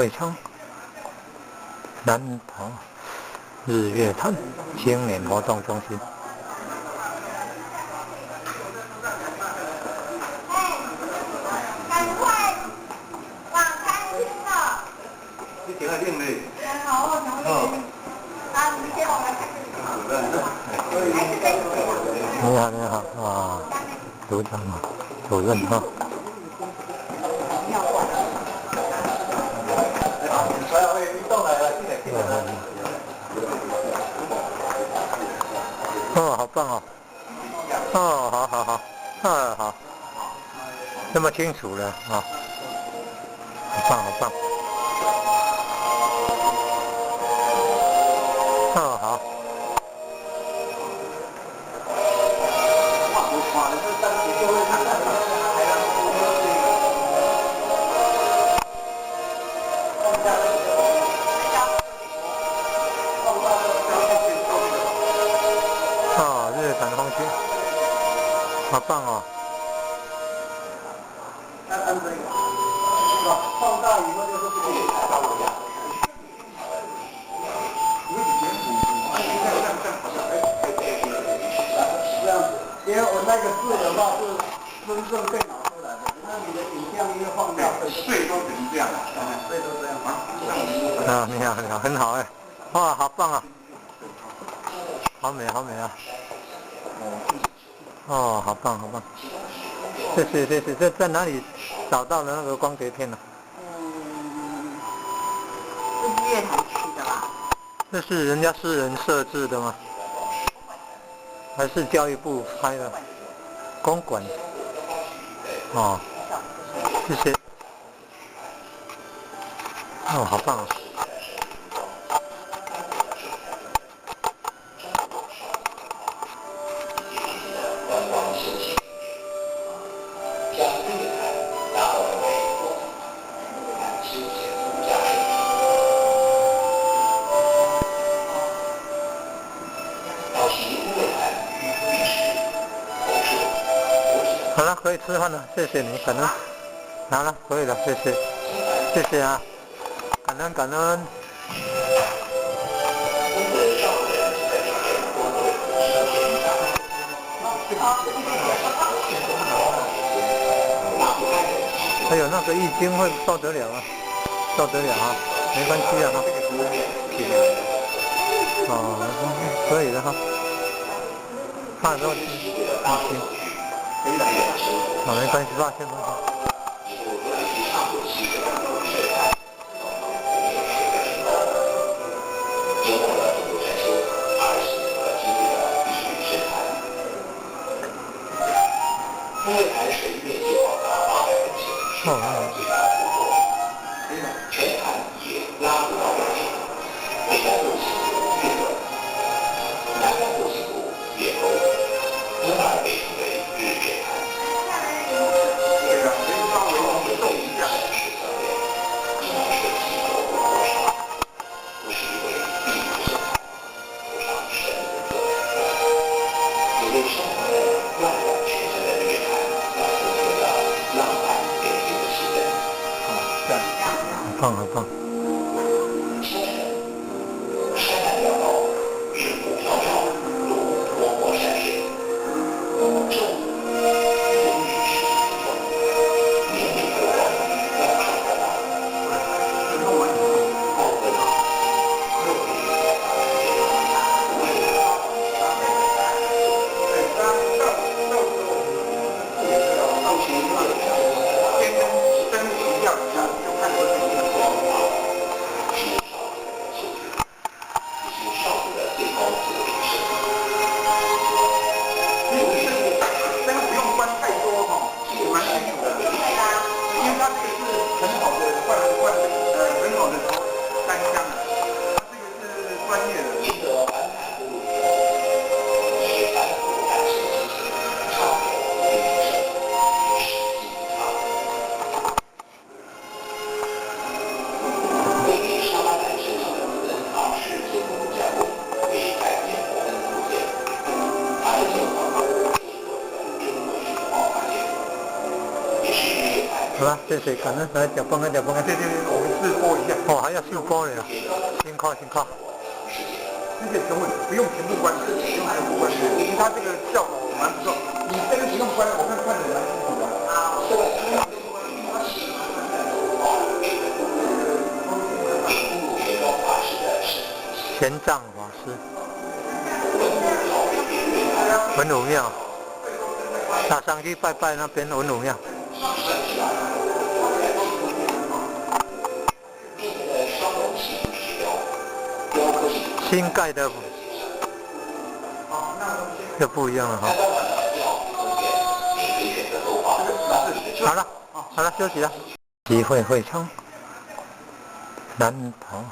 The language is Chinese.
会昌南投日月潭青年活动中心。你点个令嘞？好，你好，你好，哇，组长啊，主任哈。哦，好棒哦！哦，好好好，好，那么清楚了啊，好棒好棒。哦，好。哦，日产风区，好棒哦！放大以后就是这个。这样子，因为我那个字的话是真正电脑出来的，那你的影像因为放大，税都成这样了，税都这样啊。你好，你好，很好哎，哇，好棒啊！好美，好美啊！哦，好棒，好棒！谢谢，这在哪里找到的那个光碟片呢？是日月潭区的吧？这是人家私人设置的吗？还是教育部拍的？公馆。哦，谢谢。哦，好棒啊！好了，可以吃饭了，谢谢你，感恩。好了，可以了，谢谢，谢谢啊，感恩。还有那个易经会受得了啊，受得了啊，没关系啊哈。哦，可以的哈。看到易经。好，没关系，抱歉。全盘也拉不到位置，北山路西路越短，南山路西路越沟，因而被称为日月潭。对啊，人家为我们动一下，是策略，可能是气候不多少，不是因为地理生态，不上神的特色，因为生活在万万全身的日月潭，要付出了浪漫典型的气氛。好棒。清晨，山南缭绕，云雾飘飘，如泼墨山水。中午，风雨时晴风，绵绵波光，望穿可到。傍晚，落雨无人好了，谢谢，感恩，来，脚崩啊，谢谢。试播一下。哦，还要试播呢，辛苦辛苦。这些成本不用全部关，不用全部关，因为它这个效果蛮不错。你这个不用关，我看得蛮清楚的。玄奘法师，文武庙，打上去拜拜那边文武庙。新盖的就不一样了哈。好了，好了，休息了。集会会场南跑。